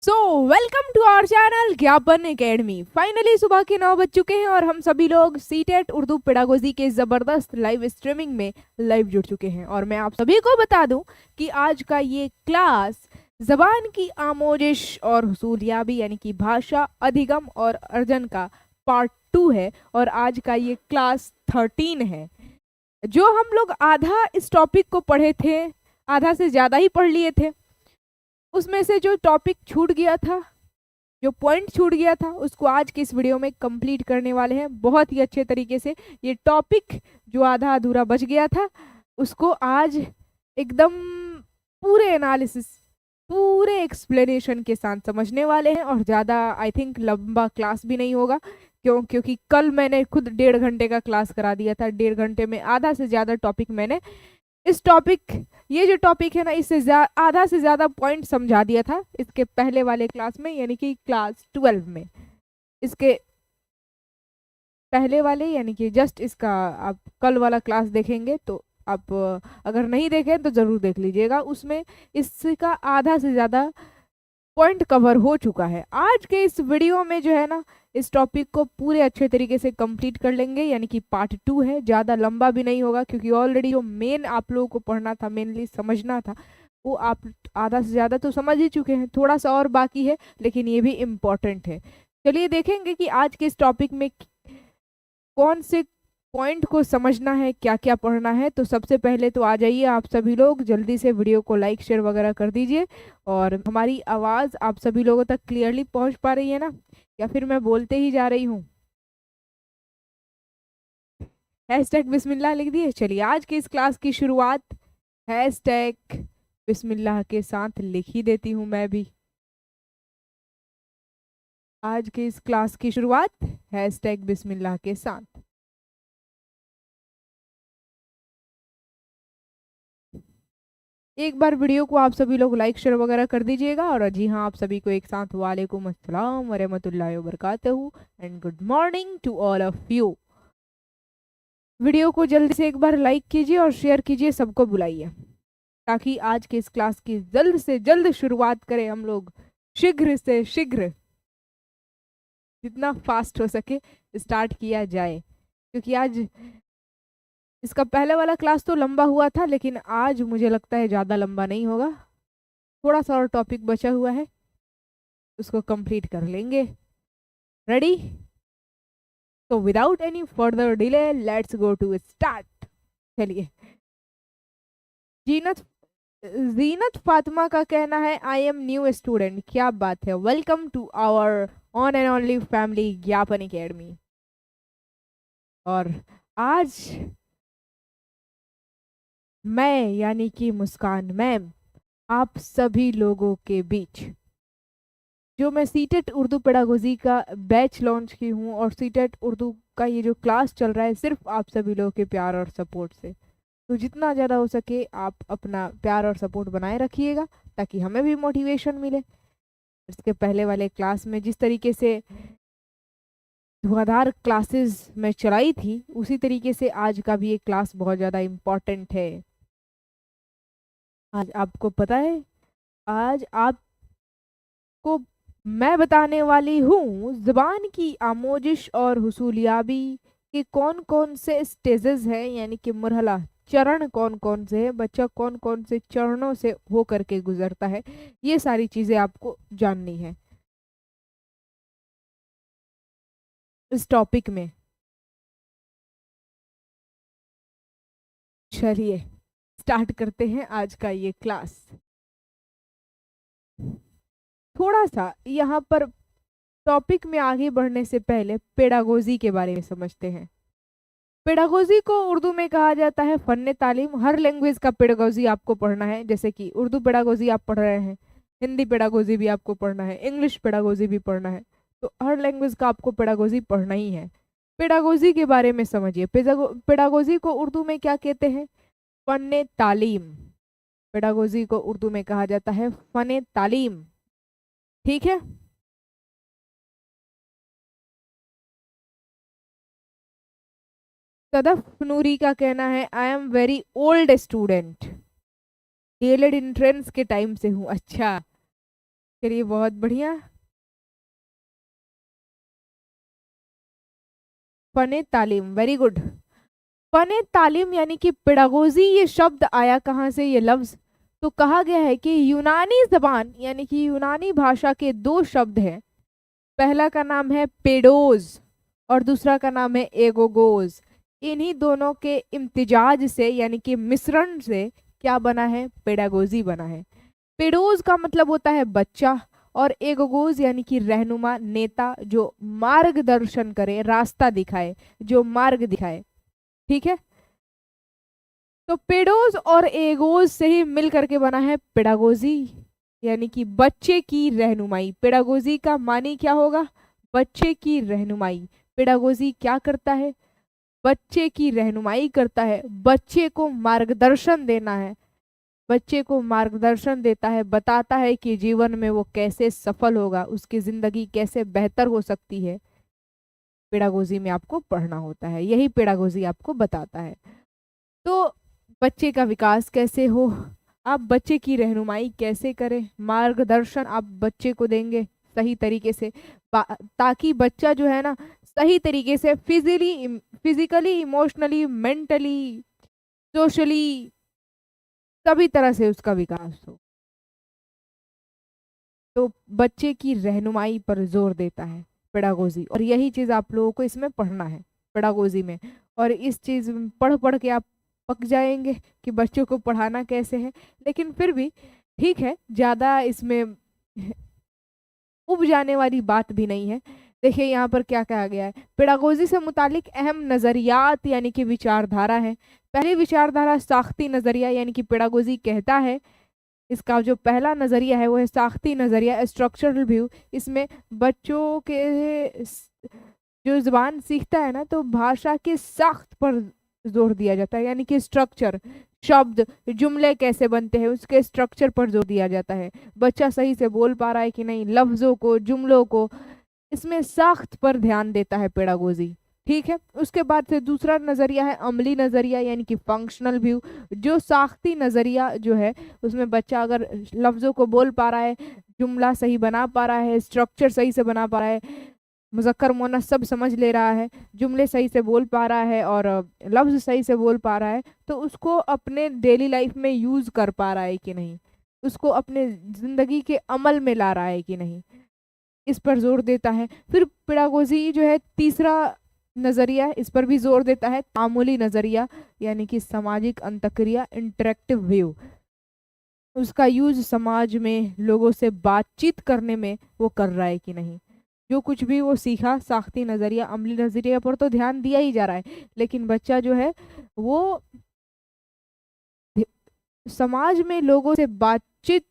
So welcome to our channel Gyapan Academy. Finally सुबह के 9 बज चुके हैं और हम सभी लोग सीटेट उर्दू पेडागोजी के ज़बरदस्त लाइव स्ट्रीमिंग में लाइव जुड़ चुके हैं। और मैं आप सभी को बता दूं कि आज का ये क्लास ज़बान की आमोजिश और हुसूलियाबी यानी कि भाषा अधिगम और अर्जन का पार्ट 2 है। और आज का ये क्लास 13 है। जो हम लोग आधा इस टॉपिक को पढ़े थे, आधा से ज़्यादा ही पढ़ लिए थे, उसमें से जो टॉपिक छूट गया था, जो पॉइंट छूट गया था, उसको आज के इस वीडियो में कंप्लीट करने वाले हैं बहुत ही अच्छे तरीके से। ये टॉपिक जो आधा अधूरा बच गया था उसको आज एकदम पूरे एनालिसिस, पूरे एक्सप्लेनेशन के साथ समझने वाले हैं। और ज़्यादा आई थिंक लंबा क्लास भी नहीं होगा, क्योंकि कल मैंने खुद 1.5 घंटे का क्लास करा दिया था। 1.5 घंटे में आधा से ज़्यादा टॉपिक मैंने इस टॉपिक, ये जो टॉपिक है ना, इससे आधा से ज़्यादा पॉइंट समझा दिया था इसके पहले वाले क्लास में, यानी कि क्लास 12 में। इसके पहले वाले यानी कि जस्ट इसका आप कल वाला क्लास देखेंगे तो आप अगर नहीं देखें तो ज़रूर देख लीजिएगा, उसमें इसका आधा से ज़्यादा पॉइंट कवर हो चुका है। आज के इस वीडियो में जो है ना, इस टॉपिक को पूरे अच्छे तरीके से कंप्लीट कर लेंगे, यानी कि पार्ट 2 है। ज़्यादा लंबा भी नहीं होगा क्योंकि ऑलरेडी जो मेन आप लोगों को पढ़ना था, मेनली समझना था, वो आप आधा से ज़्यादा तो समझ ही चुके हैं। थोड़ा सा और बाकी है लेकिन ये भी इम्पोर्टेंट है। चलिए देखेंगे कि आज के इस टॉपिक में कौन से पॉइंट को समझना है, क्या क्या पढ़ना है। तो सबसे पहले तो आ जाइए आप सभी लोग, जल्दी से वीडियो को लाइक शेयर वगैरह कर दीजिए। और हमारी आवाज़ आप सभी लोगों तक क्लियरली पहुंच पा रही है ना, या फिर मैं बोलते ही जा रही हूँ? हैशटैग बिस्मिल्लाह लिख दिए। चलिए आज की इस क्लास की शुरुआत हैशटैग बिस्मिल्लाह के साथ लिख ही देती हूँ मैं भी। आज की इस क्लास की शुरुआत हैशटैग बिस्मिल्लाह के साथ। एक बार वीडियो को आप सभी लोग लाइक शेयर वगैरह कर दीजिएगा। और जी हाँ, आप सभी को एक साथ वालेकुम अस्सलाम व रहमतुल्लाहि व बरकातहू and good morning to all of you. Video को जल्दी से एक बार लाइक कीजिए और शेयर कीजिए, सबको बुलाइए ताकि आज के इस क्लास की जल्द से जल्द शुरुआत करें हम लोग। शीघ्र से शीघ्र, जितना फास्ट हो सके स्टार्ट किया जाए, क्योंकि आज इसका पहले वाला क्लास तो लंबा हुआ था, लेकिन आज मुझे लगता है ज़्यादा लंबा नहीं होगा। थोड़ा सा और टॉपिक बचा हुआ है, उसको कंप्लीट कर लेंगे। रेडी? तो without any further delay let's go to start. चलिए, जीनत जीनत फातिमा का कहना है आई एम न्यू स्टूडेंट। क्या बात है, welcome to our one and only family Gyapan Academy. और आज मैं यानी कि मुस्कान मैम आप सभी लोगों के बीच, जो मैं सीटेट उर्दू पेडागोजी का बैच लॉन्च की हूँ और सीटेट उर्दू का ये जो क्लास चल रहा है सिर्फ आप सभी लोगों के प्यार और सपोर्ट से। तो जितना ज़्यादा हो सके आप अपना प्यार और सपोर्ट बनाए रखिएगा ताकि हमें भी मोटिवेशन मिले। इसके पहले वाले क्लास में जिस तरीके से धुआंधार क्लासेस में चलाई थी, उसी तरीके से आज का भी एक क्लास बहुत ज़्यादा इम्पॉर्टेंट है। आज आपको पता है, आज आपको मैं बताने वाली हूँ ज़बान की आमोजिश और हुसूलियाबी के कौन कौन से स्टेजेस हैं, यानी कि मरहला, चरण कौन कौन से हैं, बच्चा कौन कौन से चरणों से हो करके गुजरता है। ये सारी चीज़ें आपको जाननी है इस टॉपिक में। चलिए स्टार्ट करते हैं आज का ये क्लास। थोड़ा सा यहाँ पर टॉपिक में आगे बढ़ने से पहले पेडागोजी के बारे में समझते हैं। पेडागोजी को उर्दू में कहा जाता है फन्ने तालीम। हर लैंग्वेज का पेडागोजी आपको पढ़ना है, जैसे कि उर्दू पेडागोजी आप पढ़ रहे हैं, हिंदी पेडागोजी भी आपको पढ़ना है, इंग्लिश पेडागोजी भी पढ़ना है। तो हर लैंग्वेज का आपको पेडागोजी पढ़ना ही है। पेडागोजी के बारे में समझिए। पेडागोजी को उर्दू में क्या कहते हैं? फन्ने तालीम। पेडागोजी को उर्दू में कहा जाता है फन्ने तालीम। ठीक है। सदफ नूरी का कहना है I am very old student, DElEd entrance के टाइम से हूँ। अच्छा, चलिए बहुत बढ़िया। फने तालीम, वेरी गुड। फने तालीम यानी कि पेडागोजी, ये शब्द आया कहाँ से, ये लफ्ज? तो कहा गया है कि यूनानी जबान यानी कि यूनानी भाषा के दो शब्द हैं। पहला का नाम है पेडोज और दूसरा का नाम है एगोगोज। इन्हीं दोनों के इम्तिजाज से यानी कि मिश्रण से क्या बना है? पेडागोजी बना है। पेडोज का मतलब होता है बच्चा, और एगोगोज यानी कि रहनुमा, नेता, जो मार्गदर्शन करे, रास्ता दिखाए, जो मार्ग दिखाए। ठीक है, तो पेडोज और एगोज से ही मिल करके बना है पेडागोजी, यानी कि बच्चे की रहनुमाई। पेडागोजी का मानी क्या होगा? बच्चे की रहनुमाई। पेडागोजी क्या करता है? बच्चे की रहनुमाई करता है, बच्चे को मार्गदर्शन देना है, बच्चे को मार्गदर्शन देता है, बताता है कि जीवन में वो कैसे सफल होगा, उसकी जिंदगी कैसे बेहतर हो सकती है। पेडागोजी में आपको पढ़ना होता है, यही पेडागोजी आपको बताता है। तो बच्चे का विकास कैसे हो, आप बच्चे की रहनुमाई कैसे करें, मार्गदर्शन आप बच्चे को देंगे सही तरीके से, ताकि बच्चा जो है ना सही तरीके से फिजिकली, इमोशनली, मेंटली, सोशली, सभी तरह से उसका विकास हो। तो बच्चे की रहनुमाई पर जोर देता है पेडागोजी, और यही चीज आप लोगों को इसमें पढ़ना है पेडागोजी में। और इस चीज पढ़ पढ़ के आप पक जाएंगे कि बच्चों को पढ़ाना कैसे है। लेकिन फिर भी ठीक है, ज्यादा इसमें उब जाने वाली बात भी नहीं है। देखिए यहाँ पर क्या कहा गया है, पेडागोजी से मुतालिक अहम नजरियात यानी कि विचारधारा है। पहली विचारधारा साख्ती नजरिया, यानी कि पेडागोजी कहता है, इसका जो पहला नजरिया है वो है साख्ती नजरिया, स्ट्रक्चरल व्यू। इसमें बच्चों के जो जुबान सीखता है ना, तो भाषा के साख्त पर जोर दिया जाता है, यानी कि स्ट्रक्चर, शब्द, जुमले कैसे बनते हैं, उसके स्ट्रक्चर पर जोर दिया जाता है। बच्चा सही से बोल पा रहा है कि नहीं, लफ्जों को, जुमलों को, इसमें साख्त पर ध्यान देता है पेडागोजी। ठीक है, उसके बाद से दूसरा नजरिया है अमली नजरिया, यानी कि फंक्शनल व्यू। जो साख्ती नजरिया जो है, उसमें बच्चा अगर लफ्जों को बोल पा रहा है, जुमला सही बना पा रहा है, स्ट्रक्चर सही से बना पा रहा है, मुज़क्कर मुअन्नस सब समझ ले रहा है, जुमले सही से बोल पा रहा है और लफ्ज सही से बोल पा रहा है, तो उसको अपने डेली लाइफ में यूज कर पा रहा है कि नहीं, उसको अपने जिंदगी के अमल में ला रहा है कि नहीं, इस पर जोर देता है। फिर पेडागोजी जो है तीसरा नजरिया, इस पर भी जोर देता है, तामुली नजरिया, यानी कि सामाजिक अंतक्रिया, इंटरेक्टिव व्यू। उसका यूज समाज में लोगों से बातचीत करने में वो कर रहा है कि नहीं। जो कुछ भी वो सीखा, साख्ती नजरिया, अमली नजरिया पर तो ध्यान दिया ही जा रहा है, लेकिन बच्चा जो है वो समाज में लोगों से बातचीत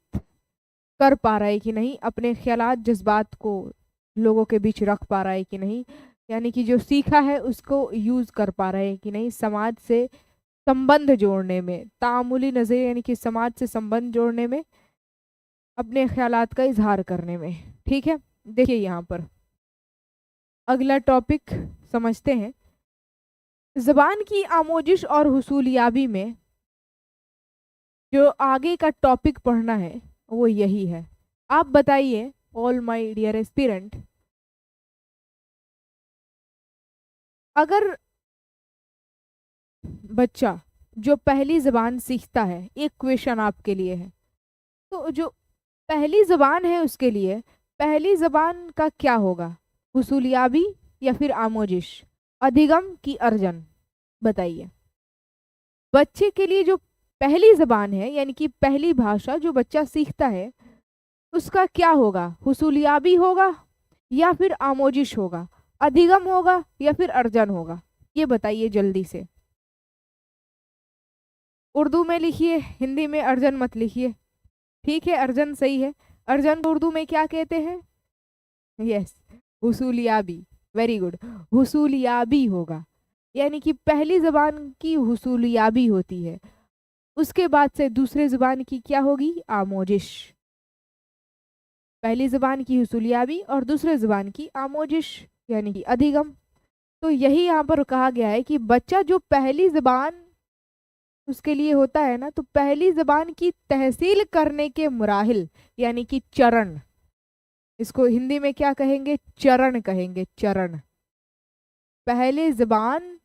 कर पा रहा है कि नहीं, अपने ख्यालात, जज्बात को लोगों के बीच रख पा रहा है कि नहीं, यानी कि जो सीखा है उसको यूज कर पा रहा है कि नहीं, समाज से संबंध जोड़ने में, तामुली नजरिया यानी कि समाज से संबंध जोड़ने में, अपने ख्यालात का इजहार करने में। ठीक है, देखिए यहाँ पर अगला टॉपिक समझते हैं। जबान की आमोजिश और हुसूलियाबी में जो आगे का टॉपिक पढ़ना है वो यही है। आप बताइए ऑल माय डियर एस्पिरेंट, अगर बच्चा जो पहली जबान सीखता है, एक क्वेश्चन आपके लिए है, तो जो पहली जबान है उसके लिए पहली जबान का क्या होगा? हुसूलियाबी या फिर आमोजिश, अधिगम की अर्जन? बताइए। बच्चे के लिए जो पहली जबान है यानी कि पहली भाषा जो बच्चा सीखता है, उसका क्या होगा? हुसूलियाबी होगा या फिर आमोजिश होगा, अधिगम होगा या फिर अर्जन होगा? ये बताइए जल्दी से। उर्दू में लिखिए, हिंदी में अर्जन मत लिखिए। ठीक है, अर्जन सही है। अर्जन को उर्दू में क्या कहते हैं? यस, हुसूलियाबी, वेरी गुड। हुसूलियाबी होगा, यानी कि पहली जबान की हुसूलियाबी होती है, उसके बाद से दूसरे जुबान की क्या होगी? आमोजिश। पहली जुबान की हुसूलियाबी और दूसरे जुबान की आमोजिश, यानी कि अधिगम। तो यही यहाँ पर कहा गया है कि बच्चा जो पहली जुबान उसके लिए होता है ना, तो पहली जुबान की तहसील करने के मुराहिल यानी कि चरण, इसको हिंदी में क्या कहेंगे? चरण कहेंगे, चरण। पहले जबान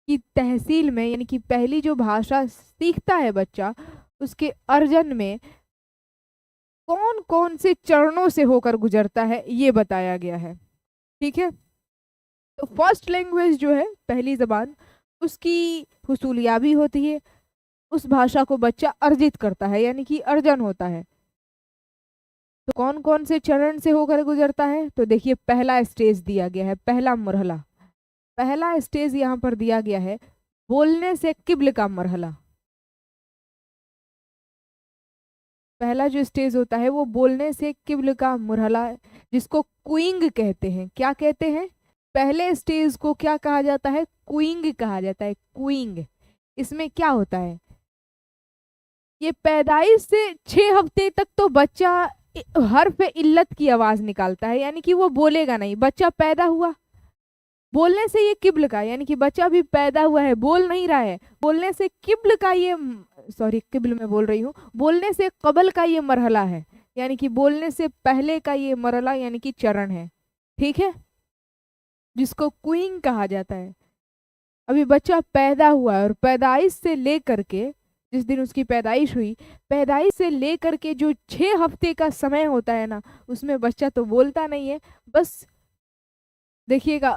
की तहसील में, यानी कि पहली जो भाषा सीखता है बच्चा, उसके अर्जन में कौन कौन से चरणों से होकर गुजरता है ये बताया गया है। ठीक है, तो फर्स्ट लैंग्वेज जो है, पहली जबान, उसकी हुसूलियाबी होती है, उस भाषा को बच्चा अर्जित करता है, यानी कि अर्जन होता है। तो कौन कौन से चरण से होकर गुजरता है? तो देखिए, पहला स्टेज दिया गया है, पहला मरहला, पहला स्टेज यहाँ पर दिया गया है, बोलने से किब्ल का मरहला। पहला जो स्टेज होता है वो बोलने से किब्ल का मरहला है, जिसको कुइंग कहते हैं। क्या कहते हैं? पहले स्टेज को क्या कहा जाता है? कुइंग कहा जाता है, कुइंग। इसमें क्या होता है? ये पैदाइश से 6 हफ्ते तक तो बच्चा हर्फ इल्लत की आवाज निकालता है, यानी कि वो बोलेगा नहीं। बच्चा पैदा हुआ, बोलने से ये किब्ल का, यानी कि बच्चा भी पैदा हुआ है, बोल नहीं रहा है, बोलने से किब्ल का ये, सॉरी किब्ल में बोल रही हूँ, बोलने से कबल का ये मरहला है, यानी कि बोलने से पहले का ये मरहला, यानी कि चरण है। ठीक है, जिसको कुइंग कहा जाता है। अभी बच्चा पैदा हुआ है और पैदाइश से लेकर के, जिस दिन उसकी पैदाइश हुई, पैदाइश से लेकर के जो 6 हफ्ते का समय होता है ना, उसमें बच्चा तो बोलता नहीं है, बस देखिएगा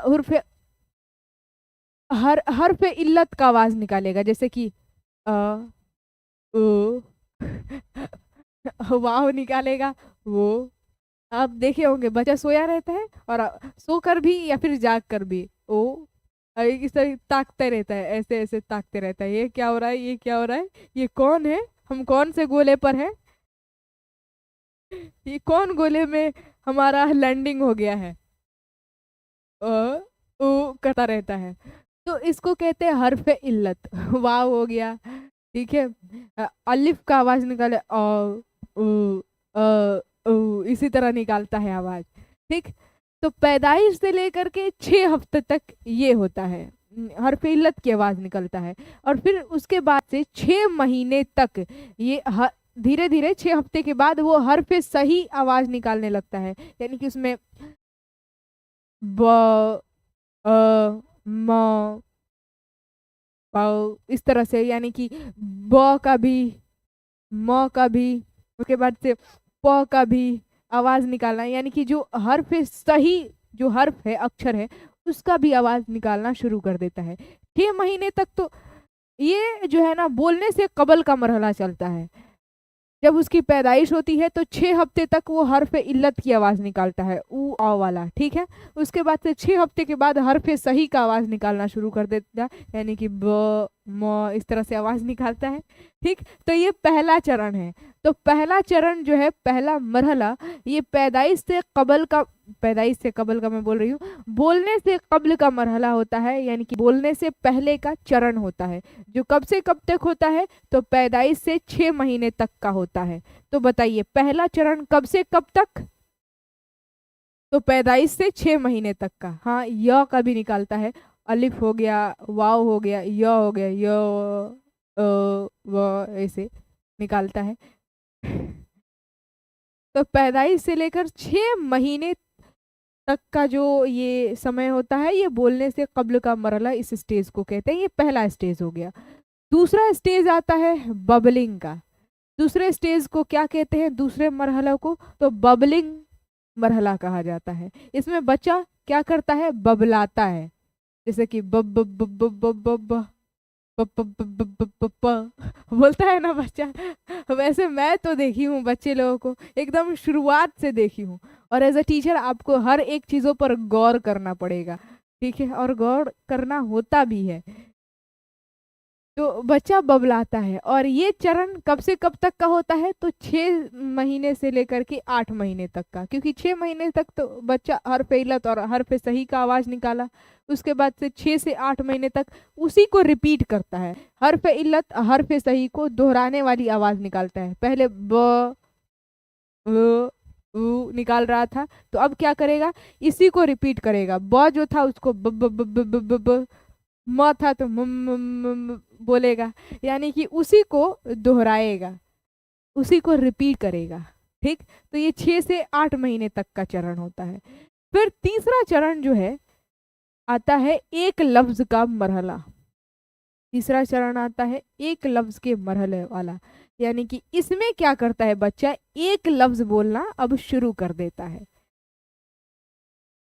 हर पे इल्लत का आवाज निकालेगा, जैसे कि अ ओ वाव निकालेगा वो। आप देखे होंगे बच्चा सोया रहता है और सोकर भी या फिर जाग कर भी ओ, और इस तरह ताकते रहता है, ऐसे ऐसे ताकते रहता है, ये क्या हो रहा है, ये क्या हो रहा है, ये कौन है, हम कौन से गोले पर हैं, ये कौन गोले में हमारा लैंडिंग हो गया है, ओ करता रहता है। तो इसको कहते हैं हर्फ इल्लत। वाव हो गया, ठीक है। अलिफ का आवाज निकाले इसी तरह निकालता है आवाज। ठीक, तो पैदाइश से लेकर के 6 हफ्ते तक ये होता है, हर्फ इल्लत की आवाज निकलता है। और फिर उसके बाद से 6 महीने तक ये धीरे धीरे 6 हफ्ते के बाद वो हर्फ सही आवाज निकालने लगता है, यानी कि उसमें ब अ म इस तरह से, यानी कि ब का भी, म का भी, उसके बाद से प का भी आवाज निकालना, यानी कि जो हर्फ सही, जो हर्फ है, अक्षर है, उसका भी आवाज निकालना शुरू कर देता है। 6 महीने तक तो ये जो है ना, बोलने से कबल का मरहला चलता है। जब उसकी पैदाइश होती है तो 6 हफ्ते तक वो हर्फ इल्लत की आवाज निकालता है, ऊ आ वाला। ठीक है, उसके बाद से 6 हफ्ते के बाद हर्फ सही का आवाज निकालना शुरू कर देता है, यानी कि ब म इस तरह से आवाज निकालता है। ठीक, तो ये पहला चरण है। तो पहला चरण जो है, पहला मरहला, ये पैदाइश से कबल का मैं बोल रही हूँ, बोलने से कबल का मरहला होता है, यानी कि बोलने से पहले का चरण होता है, जो कब से कब तक होता है? तो पैदाइश से 6 महीने तक का होता है। तो बताइए, पहला चरण कब से कब तक? तो पैदाइश से 6 महीने तक का। हाँ, य का भी निकालता है, अलिफ हो गया, वाव हो गया, य हो गया, य व ऐसे निकालता है। तो पैदाइश से लेकर 6 महीने तक का जो ये समय होता है, ये बोलने से कब्ल का मरहला, इस स्टेज को कहते हैं। ये पहला स्टेज हो गया। दूसरा स्टेज आता है बबलिंग का। दूसरे स्टेज को क्या कहते हैं? दूसरे मरहला को तो बबलिंग मरहला कहा जाता है। इसमें बच्चा क्या करता है? बबलाता है, जैसे कि बब बब बब बब बब बब बोलता है ना बच्चा। वैसे मैं तो देखी हूँ बच्चे लोगों को, एकदम शुरुआत से देखी हूँ। और एज अ टीचर आपको हर एक चीज़ों पर गौर करना पड़ेगा, ठीक है, और गौर करना होता भी है। तो बच्चा बबलाता है, और ये चरण कब से कब तक का होता है? तो 6 महीने से लेकर के 8 महीने तक का, क्योंकि 6 महीने तक तो बच्चा हर्फ इल्लत और हर्फ सही का आवाज निकाला, उसके बाद से 6 से 8 महीने तक उसी को रिपीट करता है। हर्फ इल्लत हर्फ सही को दोहराने वाली आवाज निकालता है। पहले ब उ निकाल रहा था, तो अब क्या करेगा? इसी को रिपीट करेगा। ब जो था उसको ब ब ब ब ब ब ब, म था तो म बोलेगा, यानी कि उसी को दोहराएगा, उसी को रिपीट करेगा। ठीक, तो ये 6 से 8 महीने तक का चरण होता है। फिर तीसरा चरण जो है आता है एक लफ्ज का मरहला। तीसरा चरण आता है एक लफ्ज के मरहले वाला, यानी कि इसमें क्या करता है बच्चा, एक लफ्ज बोलना अब शुरू कर देता है।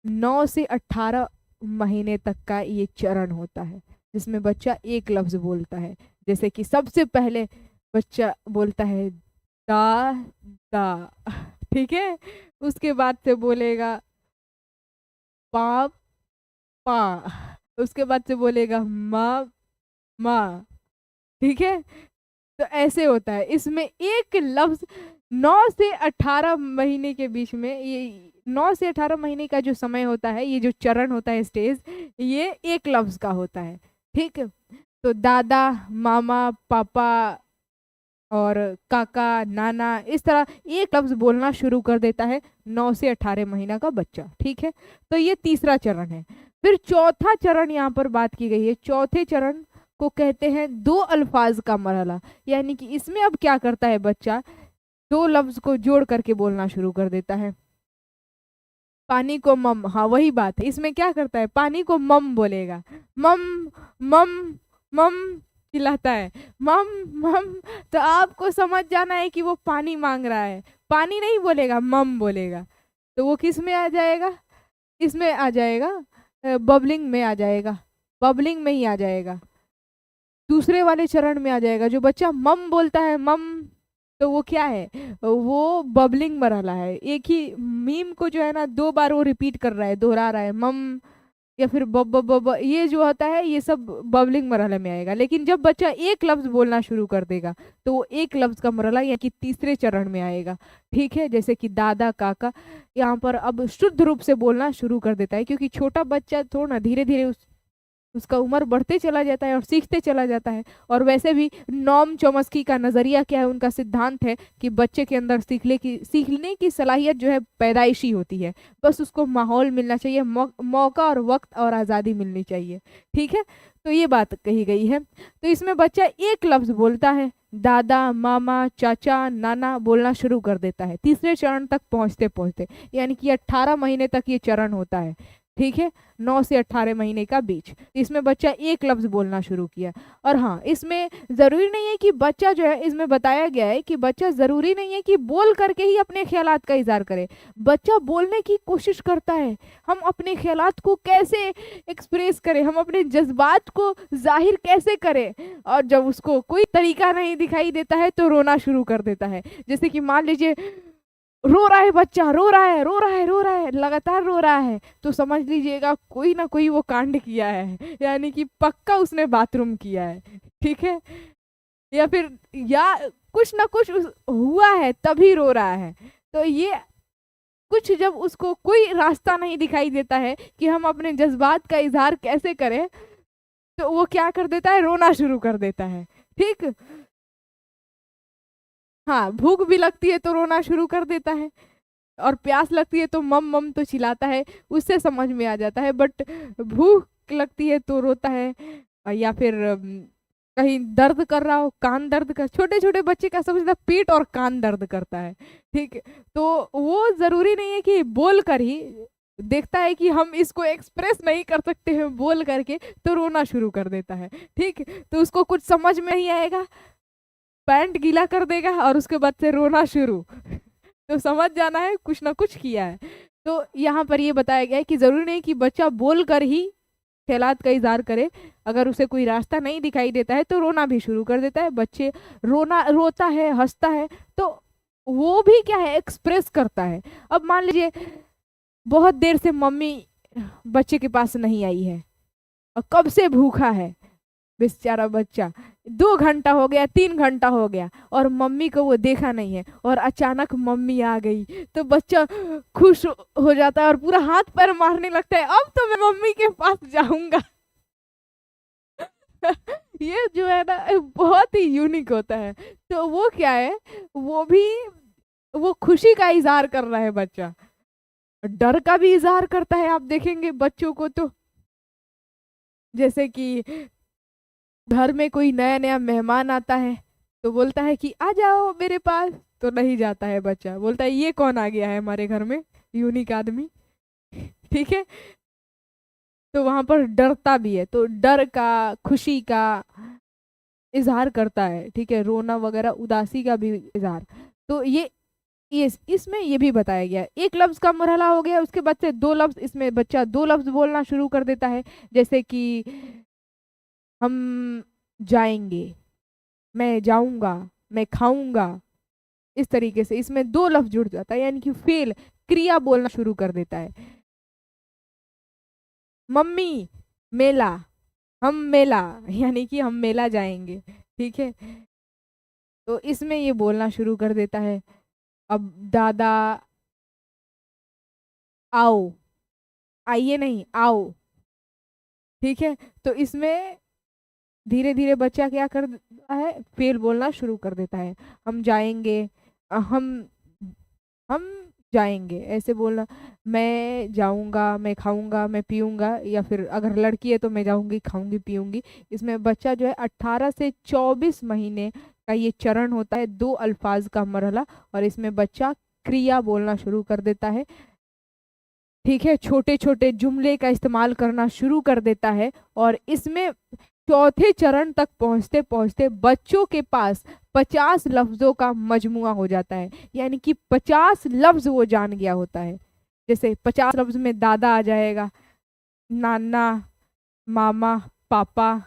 9 से 18 महीने तक का ये चरण होता है जिसमें बच्चा एक लफ्ज बोलता है। जैसे कि सबसे पहले बच्चा बोलता है दा दा, ठीक है, उसके बाद से बोलेगा पा पा, उसके बाद से बोलेगा माँ माँ, ठीक है। तो ऐसे होता है, इसमें एक लफ्ज 9 से 18 महीने के बीच में, ये 9 से 18 महीने का जो समय होता है, ये जो चरण होता है स्टेज, ये एक लफ्ज का होता है, ठीक। तो दादा, मामा, पापा और काका, नाना, इस तरह एक लफ्ज बोलना शुरू कर देता है 9 से 18 महीना का बच्चा, ठीक है। तो ये तीसरा चरण है। फिर चौथा चरण यहाँ पर बात की गई है। चौथे चरण को कहते हैं दो अल्फाज का मरहला, यानी कि इसमें अब क्या करता है बच्चा, दो लफ्ज को जोड़ करके बोलना शुरू कर देता है। पानी को मम, हाँ वही बात है, इसमें क्या करता है, पानी को मम बोलेगा, मम मम मम चिल्लाता है, मम मम। तो आपको समझ जाना है कि वो पानी मांग रहा है, पानी नहीं बोलेगा, मम बोलेगा। तो वो किस में आ जाएगा, इसमें आ जाएगा, बबलिंग में आ जाएगा, बबलिंग में ही आ जाएगा, दूसरे वाले चरण में आ जाएगा। जो बच्चा मम बोलता है, मम, तो वो क्या है, वो बबलिंग मरहला है। एक ही मीम को जो है ना 2 बार वो रिपीट कर रहा है, दोहरा रहा है, मम या फिर बब बब बब, ये जो होता है ये सब बबलिंग मरहले में आएगा। लेकिन जब बच्चा एक लफ्ज बोलना शुरू कर देगा तो वो एक लफ्ज का मरहला यानी कि तीसरे चरण में आएगा, ठीक है। जैसे कि दादा, काका, यहाँ पर अब शुद्ध रूप से बोलना शुरू कर देता है, क्योंकि छोटा बच्चा थोड़ा ना, धीरे धीरे उसका उम्र बढ़ते चला जाता है और सीखते चला जाता है। और वैसे भी नॉम चॉम्स्की का नज़रिया क्या है, उनका सिद्धांत है कि बच्चे के अंदर सीखने की सलाहियत जो है पैदाइशी होती है, बस उसको माहौल मिलना चाहिए, मौका और वक्त और आज़ादी मिलनी चाहिए, ठीक है। तो ये बात कही गई है। तो इसमें बच्चा एक लफ्ज़ बोलता है, दादा, मामा, चाचा, नाना बोलना शुरू कर देता है तीसरे चरण तक पहुँचते पहुँचते, यानी कि 18 महीने तक ये चरण होता है, ठीक है, 9 से 18 महीने का बीच। इसमें बच्चा एक लफ्ज बोलना शुरू किया। और हाँ, इसमें ज़रूरी नहीं है कि बच्चा जो है, इसमें बताया गया है कि बच्चा ज़रूरी नहीं है कि बोल करके ही अपने ख्यालात का इजहार करे, बच्चा बोलने की कोशिश करता है। हम अपने ख्यालात को कैसे एक्सप्रेस करें, हम अपने जज्बात को जाहिर कैसे करें, और जब उसको कोई तरीका नहीं दिखाई देता है तो रोना शुरू कर देता है। जैसे कि मान लीजिए रो रहा है बच्चा, रो रहा है, रो रहा है, रो रहा है, लगातार रो रहा है, तो समझ लीजिएगा कोई ना कोई वो कांड किया है, यानी कि पक्का उसने बाथरूम किया है, ठीक है। या फिर या कुछ ना कुछ हुआ है तभी रो रहा है। तो ये कुछ, जब उसको कोई रास्ता नहीं दिखाई देता है कि हम अपने जज्बात का इजहार कैसे करें, तो वो क्या कर देता है, रोना शुरू कर देता है, ठीक। हाँ, भूख भी लगती है तो रोना शुरू कर देता है, और प्यास लगती है तो मम मम तो चिल्लाता है, उससे समझ में आ जाता है। बट भूख लगती है तो रोता है, या फिर कहीं दर्द कर रहा हो, कान दर्द कर, छोटे छोटे बच्चे का सबसे ज्यादा पेट और कान दर्द करता है, ठीक है? तो वो जरूरी नहीं है कि बोल कर ही, देखता है कि हम इसको एक्सप्रेस नहीं कर सकते हैं बोल करके, तो रोना शुरू कर देता है, ठीक। तो उसको कुछ समझ में नहीं आएगा, पैंट गीला कर देगा और उसके बाद से रोना शुरू तो समझ जाना है कुछ ना कुछ किया है। तो यहाँ पर ये बताया गया है कि जरूरी नहीं कि बच्चा बोल कर ही ख्यालात का इजहार करे, अगर उसे कोई रास्ता नहीं दिखाई देता है तो रोना भी शुरू कर देता है। बच्चे रोता है, हंसता है, तो वो भी क्या है, एक्सप्रेस करता है। अब मान लीजिए बहुत देर से मम्मी बच्चे के पास नहीं आई है और कब से भूखा है बेचारा बच्चा, 2 घंटा हो गया, 3 घंटा हो गया, और मम्मी को वो देखा नहीं है, और अचानक मम्मी आ गई तो बच्चा खुश हो जाता है और पूरा हाथ पैर मारने लगता है, अब तो मैं मम्मी के पास जाऊंगा ये जो है ना बहुत ही यूनिक होता है। तो वो क्या है, वो भी वो खुशी का इजहार कर रहा है बच्चा, डर का भी इजहार करता है। आप देखेंगे बच्चों को तो, जैसे कि घर में कोई नया नया मेहमान आता है तो बोलता है कि आ जाओ मेरे पास, तो नहीं जाता है बच्चा, बोलता है ये कौन आ गया है हमारे घर में, यूनिक आदमी। ठीक है, तो वहां पर डरता भी है, तो डर का, खुशी का इजहार करता है। ठीक है, रोना वगैरह, उदासी का भी इजहार। तो ये इसमें ये भी बताया गया है। एक लफ्ज का मरहला हो गया, उसके बाद से दो लफ्ज, इसमें बच्चा दो लफ्ज बोलना शुरू कर देता है, जैसे कि हम जाएंगे, मैं जाऊंगा, मैं खाऊंगा। इस तरीके से इसमें दो लफ्ज जुड़ जाता है, यानी कि फेल, क्रिया बोलना शुरू कर देता है। मम्मी, मेला, हम मेला, यानी कि हम मेला जाएंगे। ठीक है, तो इसमें ये बोलना शुरू कर देता है। अब दादा, आओ, आइए नहीं, आओ। ठीक है, तो इसमें धीरे धीरे बच्चा क्या करता है, फेल बोलना शुरू कर देता है। हम जाएंगे, हम जाएंगे, ऐसे बोलना। मैं जाऊंगा, मैं खाऊंगा, मैं पीऊंगा, या फिर अगर लड़की है तो मैं जाऊंगी, खाऊंगी, पीऊंगी। इसमें बच्चा जो है 18 से 24 महीने का ये चरण होता है, दो अल्फाज का मरहला, और इसमें बच्चा क्रिया बोलना शुरू कर देता है। ठीक है, छोटे छोटे जुमले का इस्तेमाल करना शुरू कर देता है। और इसमें चौथे चरण तक पहुंचते पहुंचते बच्चों के पास 50 लफ्जों का मजमुआ हो जाता है, यानी कि 50 लफ्ज वो जान गया होता है। जैसे 50 लफ्ज में दादा आ जाएगा, नाना, मामा, पापा।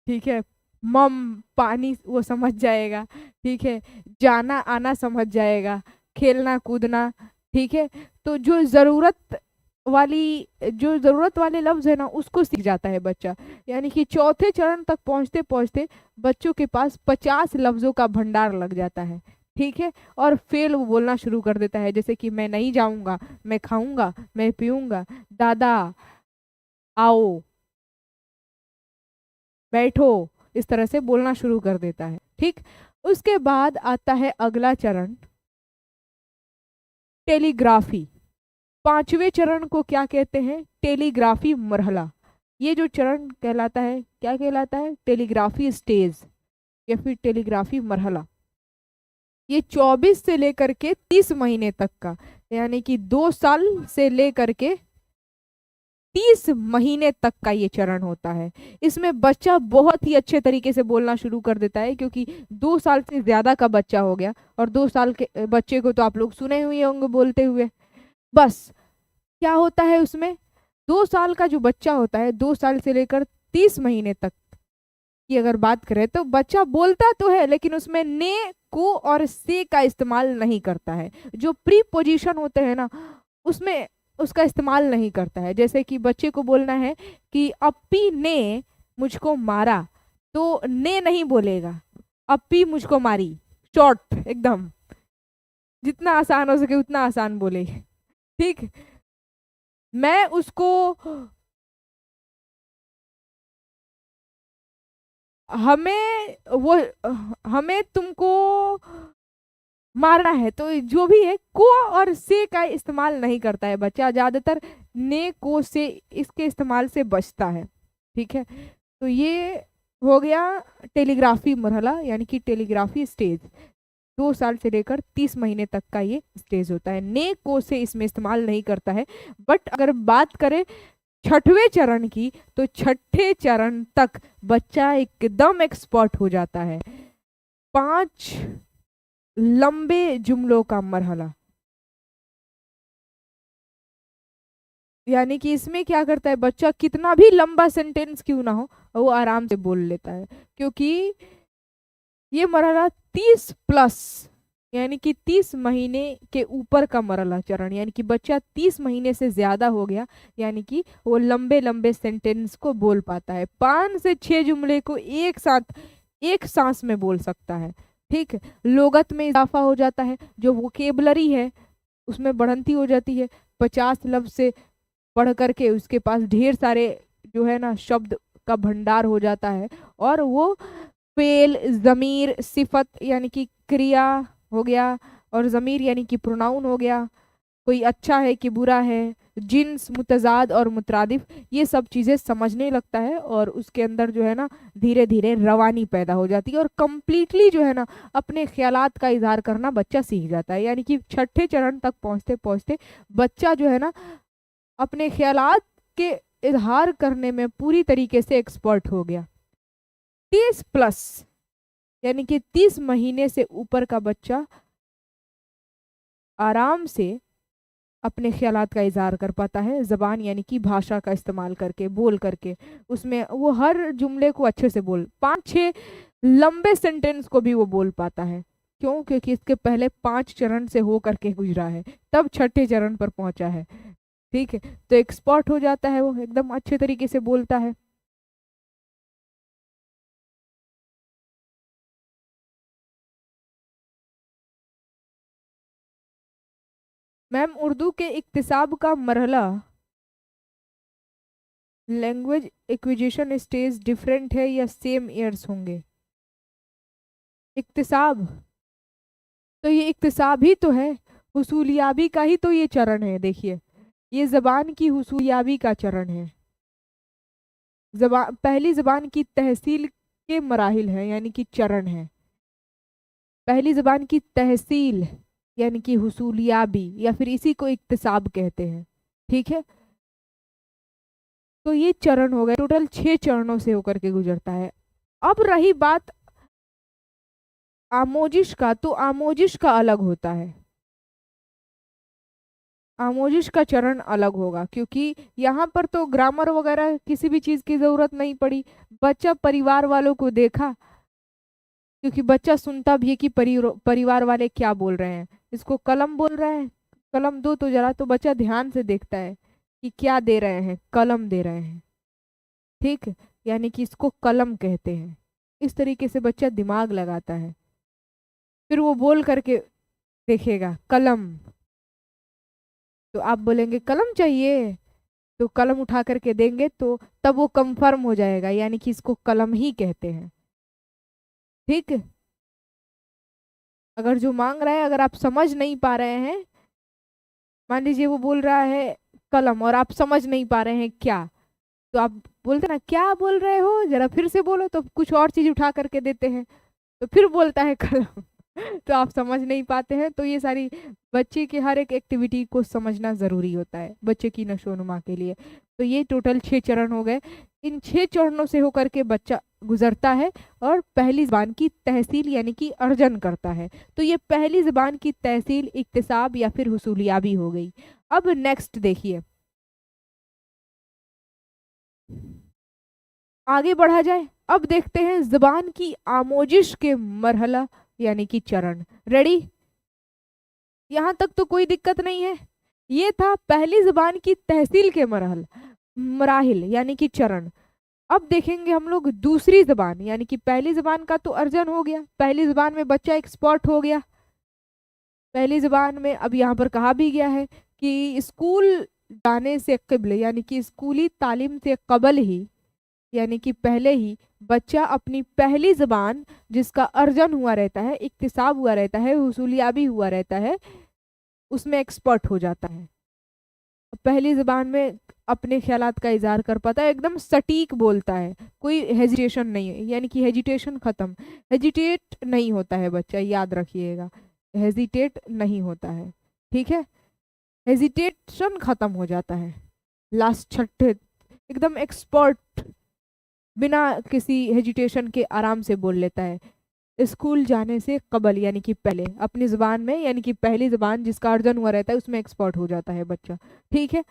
ठीक है, मम, पानी, वो समझ जाएगा। ठीक है, जाना आना समझ जाएगा, खेलना कूदना। ठीक है, तो जो जरूरत वाले लफ्ज है ना, उसको सीख जाता है बच्चा। यानी कि चौथे चरण तक पहुंचते पहुंचते बच्चों के पास 50 लफ्जों का भंडार लग जाता है। ठीक है, और फेल वो बोलना शुरू कर देता है, जैसे कि मैं नहीं जाऊंगा, मैं खाऊंगा, मैं पीऊंगा, दादा आओ, बैठो, इस तरह से बोलना शुरू कर देता है। ठीक, उसके बाद आता है अगला चरण, टेलीग्राफी। पांचवें चरण को क्या कहते हैं, टेलीग्राफी मरहला। ये जो चरण कहलाता है, क्या कहलाता है, टेलीग्राफी स्टेज या फिर टेलीग्राफी मरहला। ये 24 से लेकर के 30 महीने तक का, यानी कि 2 साल से लेकर के 30 महीने तक का ये चरण होता है। इसमें बच्चा बहुत ही अच्छे तरीके से बोलना शुरू कर देता है, क्योंकि 2 साल से ज्यादा का बच्चा हो गया, और 2 साल के बच्चे को तो आप लोग सुने हुए होंगे बोलते हुए। बस क्या होता है उसमें, 2 साल का जो बच्चा होता है, 2 साल से लेकर 30 महीने तक की अगर बात करें, तो बच्चा बोलता तो है, लेकिन उसमें ने, को और से का इस्तेमाल नहीं करता है। जो प्री पोजीशन होते हैं ना, उसमें उसका इस्तेमाल नहीं करता है। जैसे कि बच्चे को बोलना है कि अप्पी ने मुझको मारा, तो ने नहीं बोलेगा, अप्पी मुझको मारी, शॉर्ट एकदम, जितना आसान हो सके उतना आसान बोले। ठीक, मैं उसको, हमें वो, हमें तुमको मारना है, तो जो भी है को और से का इस्तेमाल नहीं करता है बच्चा, ज्यादातर ने, को, से, इसके इस्तेमाल से बचता है। ठीक है, तो ये हो गया टेलीग्राफी मरहला, यानी कि टेलीग्राफी स्टेज। 2 साल से लेकर 30 महीने तक का ये स्टेज होता है। ने, को, से इसमें इस्तेमाल नहीं करता है। बट अगर बात करें छठवें चरण की, तो छठे चरण तक बच्चा एकदम एक्सपर्ट हो जाता है। 5 लंबे जुमलों का मरहला, यानी कि इसमें क्या करता है बच्चा, कितना भी लंबा सेंटेंस क्यों ना हो, वो आराम से बोल लेता है, क्योंकि ये मरहला 30 प्लस, यानी कि 30 महीने के ऊपर का मरहला चरण, यानी कि बच्चा 30 महीने से ज्यादा हो गया, यानी कि वो लंबे लंबे सेंटेंस को बोल पाता है। 5 से 6 जुमले को एक साथ एक सांस में बोल सकता है। ठीक है, लोगत में इजाफा हो जाता है, जो वोकेबलरी है उसमें बढ़ंती हो जाती है। 50 लफ्ज से बढ़ करके उसके पास ढेर सारे जो है ना शब्द का भंडार हो जाता है, और वो फेल, जमीर, सिफत यानी कि क्रिया हो गया, और जमीर यानी कि प्रोनाउन हो गया, कोई अच्छा है कि बुरा है, जिन्स, मुतजाद और मुतरादिफ, ये सब चीज़ें समझने लगता है और उसके अंदर जो है ना धीरे धीरे रवानी पैदा हो जाती है और कंप्लीटली जो है ना अपने ख्यालात का इजहार करना बच्चा सीख जाता है। यानी कि छठे चरण तक पहुँचते पहुँचते बच्चा जो है ना अपने ख्यालात के इजहार करने में पूरी तरीके से एक्सपर्ट हो गया। 30+ यानी कि 30 महीने से ऊपर का बच्चा आराम से अपने ख्यालात का इजहार कर पाता है, ज़बान यानी कि भाषा का इस्तेमाल करके, बोल करके। उसमें वो हर जुमले को अच्छे से बोल, 5-6 लंबे सेंटेंस को भी वो बोल पाता है। क्यों? क्योंकि इसके पहले 5 चरण से हो करके गुजरा है, तब छठे चरण पर पहुंचा है। ठीक है, तो एक्सपर्ट हो जाता है, वो एकदम अच्छे तरीके से बोलता है। मैम, उर्दू के इक्तिसाब का मरहला, लैंग्वेज एक्विजिशन स्टेज डिफरेंट है या सेम ईयर्स होंगे? इक्तिसाब, तो ये इक्तिसाब ही तो है, हुसूलियाबी का ही तो ये चरण है। देखिए, ये जबान की हुसूलियाबी का चरण है। जबान, पहली जबान की तहसील के मराहिल है, यानी कि चरण है। पहली जबान की तहसील यानी कि हुसूलियाबी, या फिर इसी को इक्तिसाब कहते हैं। ठीक है, तो ये चरण हो गए, टोटल 6 चरणों से होकर के गुजरता है। अब रही बात आमोजिश का, तो आमोजिश का अलग होता है। आमोजिश का चरण अलग होगा, क्योंकि यहाँ पर तो ग्रामर वगैरह किसी भी चीज़ की ज़रूरत नहीं पड़ी। बच्चा परिवार वालों को देखा, क्योंकि बच्चा सुनता भी है कि परिवार वाले क्या बोल रहे हैं। इसको कलम बोल रहे हैं, कलम दो तो जरा, तो बच्चा ध्यान से देखता है कि क्या दे रहे हैं, कलम दे रहे हैं। ठीक है, यानी कि इसको कलम कहते हैं। इस तरीके से बच्चा दिमाग लगाता है, फिर वो बोल करके देखेगा कलम, तो आप बोलेंगे कलम चाहिए, तो कलम उठा करके देंगे, तो तब वो कंफर्म हो जाएगा, यानी कि इसको कलम ही कहते हैं। ठीक है, अगर जो मांग रहा है, अगर आप समझ नहीं पा रहे हैं, मान लीजिए वो बोल रहा है कलम और आप समझ नहीं पा रहे हैं क्या, तो आप बोलते ना क्या बोल रहे हो, जरा फिर से बोलो, तो कुछ और चीज उठा करके देते हैं, तो फिर बोलता है कलम। तो आप समझ नहीं पाते हैं। तो ये सारी बच्चे की हर एक एक्टिविटी को समझना ज़रूरी होता है बच्चे की नशोनुमा के लिए। तो ये टोटल 6 चरण हो गए। इन 6 चरणों से होकर के बच्चा गुजरता है और पहली ज़बान की तहसील यानी कि अर्जन करता है। तो ये पहली ज़बान की तहसील, इक्तिसाब या फिर हुसूलियाबी हो गई। अब नेक्स्ट देखिए, आगे बढ़ा जाए। अब देखते हैं ज़बान की आमोजिश के मरहला यानी कि चरण। रेडी? यहाँ तक तो कोई दिक्कत नहीं है। ये था पहली ज़बान की तहसील के मराहिल यानी कि चरण। अब देखेंगे हम लोग दूसरी ज़बान, यानी कि पहली ज़बान का तो अर्जन हो गया, पहली ज़बान में बच्चा एक्सपर्ट हो गया। पहली ज़बान में अब यहाँ पर कहा भी गया है कि स्कूल जाने से कबल, यानी कि स्कूली तालीम से कबल ही, यानी कि पहले ही बच्चा अपनी पहली ज़बान जिसका अर्जन हुआ रहता है, इक्तिसाब हुआ रहता है, हुसूलियाबी हुआ रहता है, उसमें एक्सपर्ट हो जाता है। पहली ज़बान में अपने ख्यालात का इजहार कर पाता है, एकदम सटीक बोलता है, कोई हेजिटेशन नहीं है, यानी कि हेजिटेशन खत्म, हेजिटेट नहीं होता है बच्चा, याद रखिएगा, हेजिटेट नहीं होता है। ठीक है, हेजिटेशन खत्म हो जाता है लास्ट छठे, एकदम एक्सपर्ट, बिना किसी हेजिटेशन के आराम से बोल लेता है। स्कूल जाने से कबल यानी कि पहले, अपनी ज़बान में, यानी कि पहली ज़बान जिसका अर्जन हुआ रहता है उसमें एक्सपर्ट हो जाता है बच्चा। ठीक है,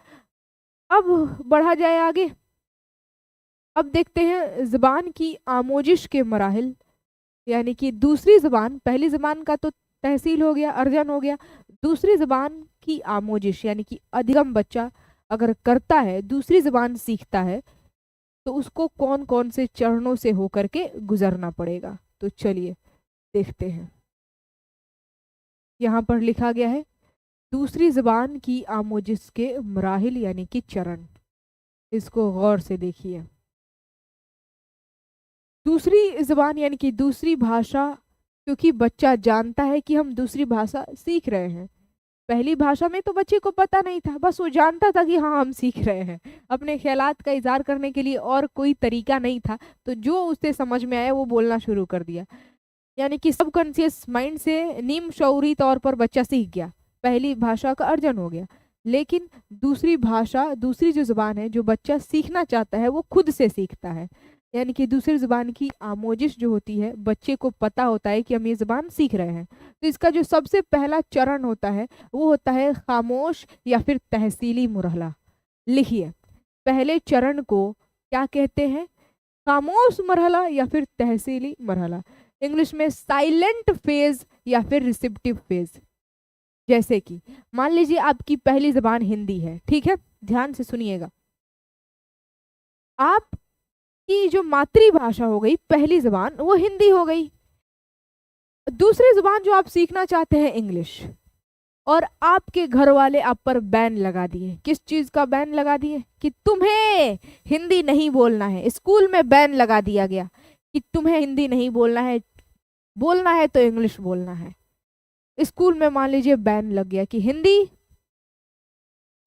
अब बढ़ा जाए आगे। अब देखते हैं ज़बान की आमोजिश के मराहिल, यानी कि दूसरी ज़बान, पहली ज़बान का तो तहसील हो गया, अर्जन हो गया, दूसरी ज़बान की आमोजिश यानी कि अधिगम बच्चा अगर करता है, दूसरी ज़बान सीखता है, तो उसको कौन कौन से चरणों से होकर के गुजरना पड़ेगा। तो चलिए देखते हैं। यहाँ पर लिखा गया है दूसरी ज़बान की आमोजिश के मराहिल यानी कि चरण। इसको गौर से देखिए। दूसरी ज़बान यानी कि दूसरी भाषा, क्योंकि बच्चा जानता है कि हम दूसरी भाषा सीख रहे हैं, पहली भाषा में तो बच्चे को पता नहीं था, बस वो जानता था कि हाँ हम सीख रहे हैं। अपने ख्यालात का इजहार करने के लिए और कोई तरीका नहीं था, तो जो उसे समझ में आया वो बोलना शुरू कर दिया। यानी कि सबकॉन्शियस माइंड से नीम शऊरी तौर पर बच्चा सीख गया, पहली भाषा का अर्जन हो गया। लेकिन दूसरी भाषा, दूसरी जो जुबान है, जो बच्चा सीखना चाहता है वो खुद से सीखता है। यानी कि दूसरी जुबान की आमोजिश जो होती है, बच्चे को पता होता है कि हम ये जुबान सीख रहे हैं। तो इसका जो सबसे पहला चरण होता है वो होता है खामोश या फिर तहसीली मुरहला। लिखिए, पहले चरण को क्या कहते हैं? खामोश मरहला या फिर तहसीली मरहला। इंग्लिश में साइलेंट फेज या फिर रिसेप्टिव फेज। जैसे कि मान लीजिए आपकी पहली जबान हिंदी है, ठीक है, ध्यान से सुनिएगा। आपकी जो मातृभाषा हो गई, पहली जबान, वो हिंदी हो गई। दूसरी जुबान जो आप सीखना चाहते हैं इंग्लिश, और आपके घर वाले आप पर बैन लगा दिए। किस चीज का बैन लगा दिए? कि तुम्हें हिंदी नहीं बोलना है। स्कूल में बैन लगा दिया गया कि तुम्हें हिंदी नहीं बोलना है तो इंग्लिश बोलना है। स्कूल में मान लीजिए बैन लग गया कि हिंदी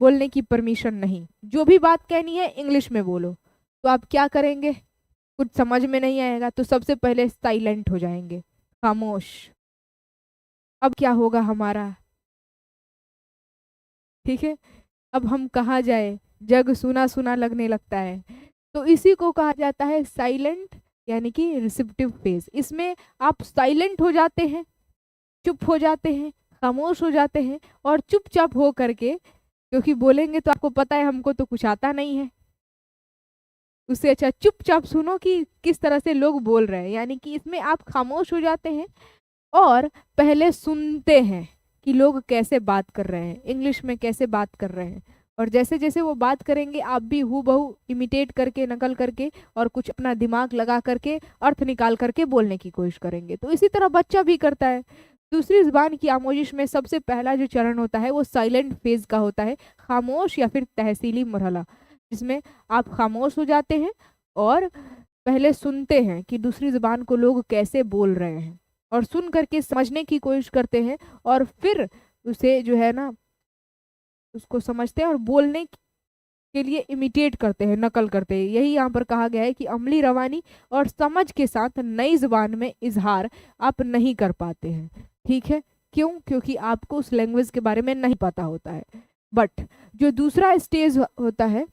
बोलने की परमिशन नहीं, जो भी बात कहनी है इंग्लिश में बोलो। तो आप क्या करेंगे? कुछ समझ में नहीं आएगा तो सबसे पहले साइलेंट हो जाएंगे, खामोश। अब क्या होगा हमारा? ठीक है, अब हम कहाँ जाए, जग सुना सुना लगने लगता है। तो इसी को कहा जाता है साइलेंट यानी कि रिसेप्टिव फेज। इसमें आप साइलेंट हो जाते हैं, चुप हो जाते हैं, खामोश हो जाते हैं, और चुपचाप हो करके, क्योंकि बोलेंगे तो आपको पता है हमको तो कुछ आता नहीं है, उससे अच्छा चुपचाप सुनो कि किस तरह से लोग बोल रहे हैं। यानी कि इसमें आप खामोश हो जाते हैं और पहले सुनते हैं कि लोग कैसे बात कर रहे हैं, इंग्लिश में कैसे बात कर रहे हैं। और जैसे जैसे वो बात करेंगे आप भी हूबहू इमिटेट करके, नकल करके, और कुछ अपना दिमाग लगा करके, अर्थ निकाल करके बोलने की कोशिश करेंगे। तो इसी तरह बच्चा भी करता है। दूसरी जुबान की आमोजिश में सबसे पहला जो चरण होता है वो साइलेंट फेज का होता है, खामोश या फिर तहसीली मरहला, जिसमें आप खामोश हो जाते हैं और पहले सुनते हैं कि दूसरी जुबान को लोग कैसे बोल रहे हैं, और सुन करके समझने की कोशिश करते हैं, और फिर उसे जो है ना, उसको समझते हैं और बोलने के लिए इमिटेट करते हैं, नकल करते हैं। यही यहाँ पर कहा गया है कि अमली रवानी और समझ के साथ नई जुबान में इजहार आप नहीं कर पाते हैं। ठीक है, क्यों? क्योंकि आपको उस लैंग्वेज के बारे में नहीं पता होता है। बट जो दूसरा स्टेज होता है,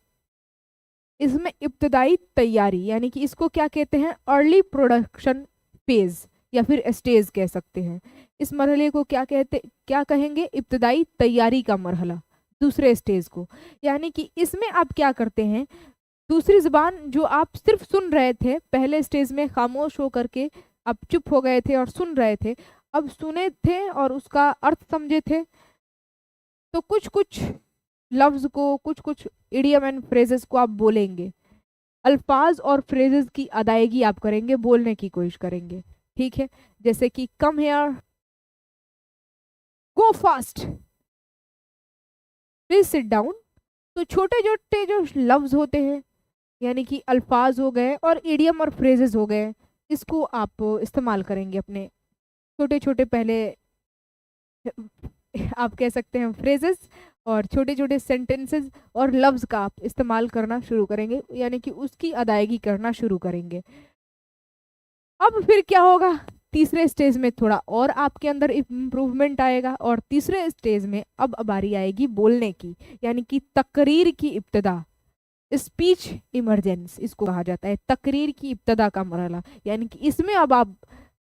इसमें इब्तदाई तैयारी, यानी कि इसको क्या कहते हैं? अर्ली प्रोडक्शन फेज या फिर स्टेज कह सकते हैं। इस मरहले को क्या कहेंगे? इब्तदाई तैयारी का मरहला, दूसरे स्टेज को। यानी कि इसमें आप क्या करते हैं, दूसरी जुबान जो आप सिर्फ सुन रहे थे, पहले स्टेज में खामोश होकर के आप चुप हो गए थे और सुन रहे थे, अब सुने थे और उसका अर्थ समझे थे, तो कुछ कुछ लफ्ज को, कुछ कुछ इडियम एंड फ्रेजेस को आप बोलेंगे। अल्फाज और फ्रेजेस की अदायगी आप करेंगे, बोलने की कोशिश करेंगे। ठीक है, जैसे कि come here, go fast, please sit down. तो छोटे छोटे जो लफ्ज होते हैं, यानी कि अल्फाज हो गए और इडियम और फ्रेजेस हो गए, इसको आप इस्तेमाल करेंगे अपने छोटे छोटे, पहले आप कह सकते हैं फ्रेजेस, और छोटे छोटे सेंटेंसेस और लफ्ज का आप इस्तेमाल करना शुरू करेंगे, यानी कि उसकी अदायगी करना शुरू करेंगे। अब फिर क्या होगा? तीसरे स्टेज में थोड़ा और आपके अंदर इम्प्रूवमेंट आएगा, और तीसरे स्टेज में अब बारी आएगी बोलने की, यानी कि तकरीर की इब्तदा, स्पीच इमरजेंस इसको कहा जाता है, तकरीर की इब्तदा का मरहला। यानी कि इसमें अब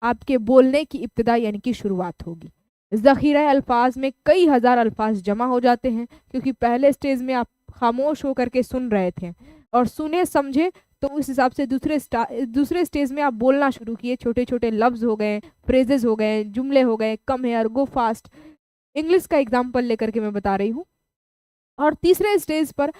आपके बोलने की इब्तदा यानी कि शुरुआत होगी। ज़ख़ीरा अल्फाज में कई हजार अल्फाज जमा हो जाते हैं, क्योंकि पहले स्टेज में आप खामोश होकर के सुन रहे थे और सुने समझे, तो उस हिसाब से दूसरे स्टेज में आप बोलना शुरू किए। छोटे छोटे लफ्ज हो गए, फ्रेजेस हो गए, जुमले हो गए, come here, go fast, English का एग्जाम्पल लेकर के मैं बता रही हूँ। और तीसरे स्टेज पर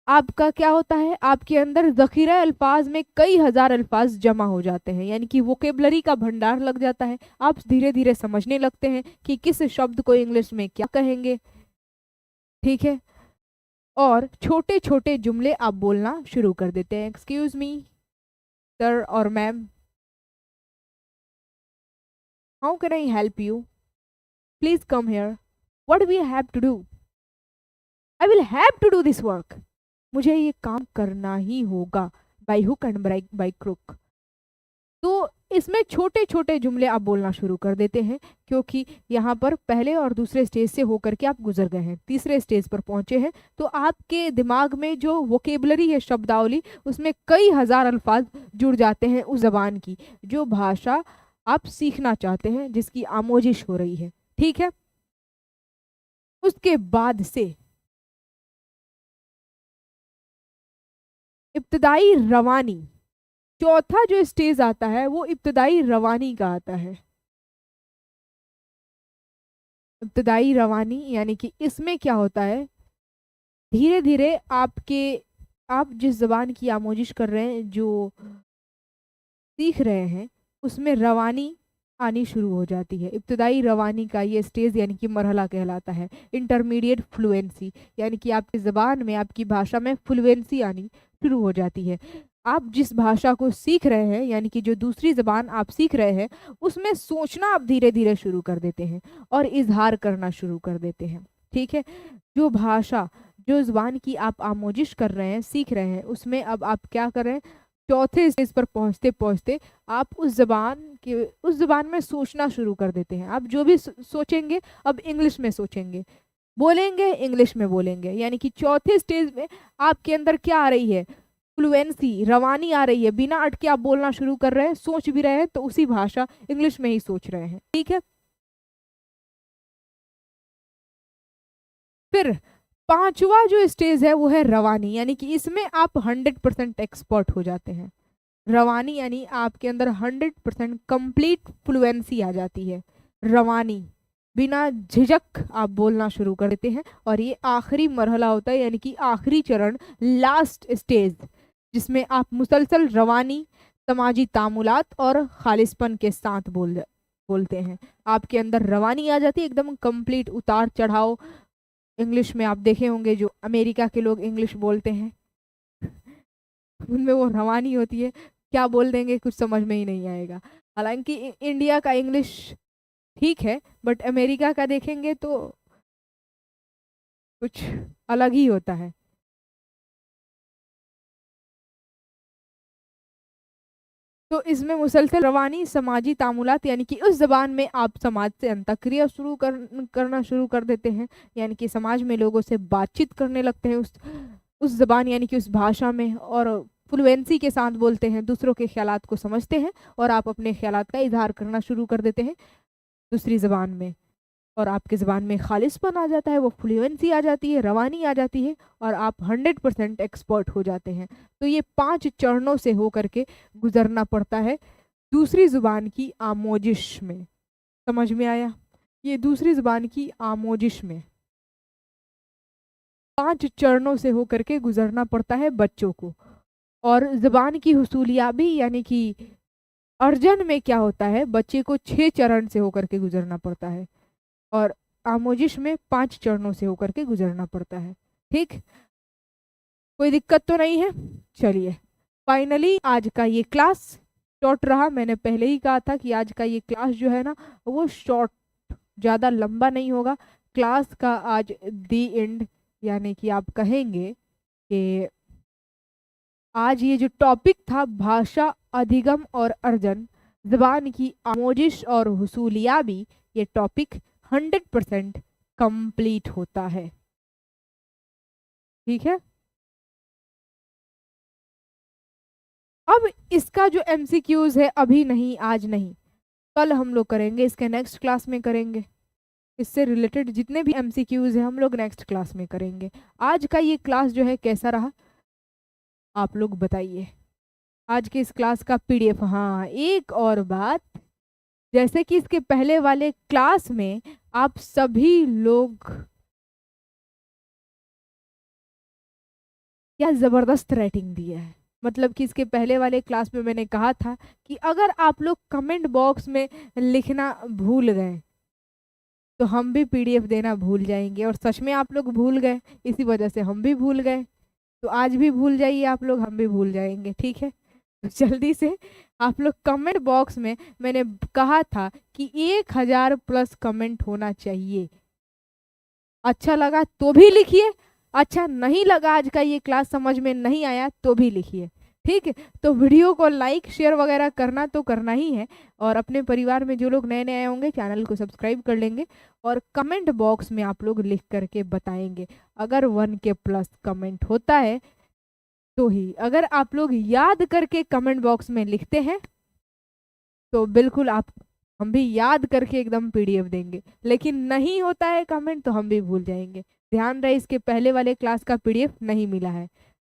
आपका क्या होता है? आपके अंदर ज़ख़ीरा अल्फाज में कई हजार अल्फाज जमा हो जाते हैं, यानी कि वोकेबलरी का भंडार लग जाता है। आप धीरे धीरे समझने लगते हैं कि किस शब्द को इंग्लिश में क्या कहेंगे। ठीक है, और छोटे छोटे जुमले आप बोलना शुरू कर देते हैं। एक्सक्यूज मी सर और ma'am, how can I help you, please come here. What we have to do, I will have to do this work, मुझे ये काम करना ही होगा, by hook and by crook. तो इसमें छोटे छोटे जुमले आप बोलना शुरू कर देते हैं, क्योंकि यहाँ पर पहले और दूसरे स्टेज से होकर के आप गुजर गए हैं, तीसरे स्टेज पर पहुंचे हैं, तो आपके दिमाग में जो वोकेबलरी है, शब्दावली, उसमें कई हजार अल्फाज जुड़ जाते हैं उस जबान की, जो भाषा आप सीखना चाहते हैं, जिसकी आमोजिश हो रही है। ठीक है, उसके बाद से इब्तदाई रवानी, चौथा जो स्टेज आता है वो इब्तदाई रवानी का आता है। इब्तदाई रवानी यानी कि इसमें क्या होता है, धीरे धीरे आप जिस जबान की आमोजिश कर रहे हैं, जो सीख रहे हैं, उसमें रवानी आनी शुरू हो जाती है। इब्तदाई रवानी का ये स्टेज यानी कि मरहला कहलाता है। इंटरमीडिएट फ्लुएंसी यानी कि आपकी ज़बान में, आपकी भाषा में फ्लुएंसी आनी शुरू हो जाती है। आप जिस भाषा को सीख रहे हैं, यानी कि जो दूसरी ज़बान आप सीख रहे हैं, उसमें सोचना आप धीरे धीरे शुरू कर देते हैं और इजहार करना शुरू कर देते हैं। ठीक है, जो भाषा, जो ज़बान की आप आमोजिश कर रहे हैं, सीख रहे हैं, उसमें अब आप क्या कर रहे हैं, चौथे स्टेज पर पहुंचते पहुंचते आप उस जबान में सोचना शुरू कर देते हैं। आप जो भी सोचेंगे अब इंग्लिश में सोचेंगे, बोलेंगे इंग्लिश में बोलेंगे, यानी कि चौथे स्टेज में आपके अंदर क्या आ रही है, फ्लुएंसी, रवानी आ रही है। बिना अटके आप बोलना शुरू कर रहे हैं, सोच भी रहे हैं तो उसी भाषा इंग्लिश में ही सोच रहे हैं। ठीक है, फिर पांचवा जो स्टेज है वो है रवानी, यानी कि इसमें आप 100% एक्सपर्ट हो जाते हैं। रवानी यानी आपके अंदर 100% कंप्लीट फ्लुएंसी आ जाती है। रवानी, बिना झिझक आप बोलना शुरू कर देते हैं, और ये आखिरी मरहला होता है, यानी कि आखिरी चरण, लास्ट स्टेज, जिसमें आप मुसलसल रवानी, समाजी तामुलात और खालिसपन के साथ बोलते हैं। आपके अंदर रवानी आ जाती है, एकदम कंप्लीट उतार चढ़ाव। इंग्लिश में आप देखे होंगे जो अमेरिका के लोग इंग्लिश बोलते हैं उनमें वो रवानी होती है, क्या बोल देंगे कुछ समझ में ही नहीं आएगा। हालांकि इंडिया का इंग्लिश ठीक है, बट अमेरिका का देखेंगे तो कुछ अलग ही होता है। तो इसमें मुसलसल रवानी, समाजी तामुलात, यानी कि उस जबान में आप समाज से अंतःक्रिया करना शुरू कर देते हैं, यानी कि समाज में लोगों से बातचीत करने लगते हैं उस जबान यानी कि उस भाषा में, और फ्लुएंसी के साथ बोलते हैं, दूसरों के ख्यालात को समझते हैं, और आप अपने ख्यालात का इजहार करना शुरू कर देते हैं दूसरी जबान में, और आपके ज़बान में खालिसपन आ जाता है, वो फ्लुएंसी आ जाती है, रवानी आ जाती है, और आप 100% एक्सपर्ट हो जाते हैं। तो ये 5 चरणों से होकर के गुजरना पड़ता है दूसरी ज़ुबान की आमोजिश में। समझ में आया? ये दूसरी ज़ुबान की आमोजिश में 5 चरणों से होकर के गुजरना पड़ता है बच्चों को। और ज़बान की हुसूलियाबी यानी कि अर्जन में क्या होता है, बच्चे को 6 चरण से होकर के गुजरना पड़ता है, और आमोजिश में 5 चरणों से होकर के गुजरना पड़ता है। ठीक, कोई दिक्कत तो नहीं है? चलिए, फाइनली आज का ये क्लास शॉर्ट रहा। मैंने पहले ही कहा था कि आज का ये क्लास जो है ना, वो शॉर्ट, ज़्यादा लंबा नहीं होगा। क्लास का आज दी एंड, यानी कि आप कहेंगे कि आज ये जो टॉपिक था, भाषा अधिगम और अर्जन, ज़बान की आमोजिश और हुसूलियाबी, ये टॉपिक 100% कंप्लीट होता है। ठीक है, अब इसका जो एमसीक्यूज है, अभी नहीं, आज नहीं, कल हम लोग करेंगे, इसके नेक्स्ट क्लास में करेंगे। इससे रिलेटेड जितने भी एमसीक्यूज हैं हम लोग नेक्स्ट क्लास में करेंगे। आज का ये क्लास जो है कैसा रहा, आप लोग बताइए। आज के इस क्लास का पीडीएफ, हाँ एक और बात, जैसे कि इसके पहले वाले क्लास में आप सभी लोग क्या ज़बरदस्त रेटिंग दिया है। मतलब कि इसके पहले वाले क्लास में मैंने कहा था कि अगर आप लोग कमेंट बॉक्स में लिखना भूल गए तो हम भी पीडीएफ देना भूल जाएंगे, और सच में आप लोग भूल गए, इसी वजह से हम भी भूल गए। तो आज भी भूल जाइए आप लोग, हम भी भूल जाएंगे। ठीक है, तो जल्दी से आप लोग कमेंट बॉक्स में, मैंने कहा था कि 1000 प्लस कमेंट होना चाहिए, अच्छा लगा तो भी लिखिए, अच्छा नहीं लगा, आज का ये क्लास समझ में नहीं आया तो भी लिखिए। ठीक है, तो वीडियो को लाइक शेयर वगैरह करना तो करना ही है, और अपने परिवार में जो लोग नए नए आए होंगे चैनल को सब्सक्राइब कर लेंगे, और कमेंट बॉक्स में आप लोग लिख करके बताएंगे। अगर 1K प्लस कमेंट होता है तो ही, अगर आप लोग याद करके कमेंट बॉक्स में लिखते हैं तो बिल्कुल आप, हम भी याद करके एकदम पीडीएफ देंगे, लेकिन नहीं होता है कमेंट तो हम भी भूल जाएंगे। ध्यान रहे, इसके पहले वाले क्लास का पीडीएफ नहीं मिला है,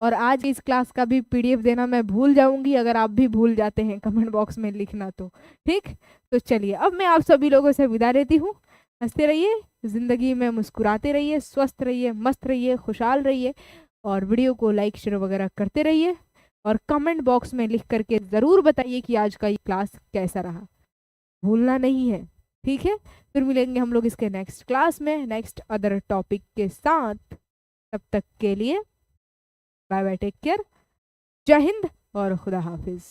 और आज इस क्लास का भी पीडीएफ देना मैं भूल जाऊंगी अगर आप भी भूल जाते हैं कमेंट बॉक्स में लिखना तो। ठीक, तो चलिए अब मैं आप सभी लोगों से विदा लेती हूँ। हंसते रहिए, जिंदगी में मुस्कुराते रहिए, स्वस्थ रहिए, मस्त रहिए, खुशहाल रहिए, और वीडियो को लाइक शेयर वगैरह करते रहिए, और कमेंट बॉक्स में लिख करके ज़रूर बताइए कि आज का ये क्लास कैसा रहा, भूलना नहीं है। ठीक है, फिर मिलेंगे हम लोग इसके नेक्स्ट क्लास में नेक्स्ट अदर टॉपिक के साथ। तब तक के लिए बाय बाय, टेक केयर, जय हिंद और खुदा हाफिज।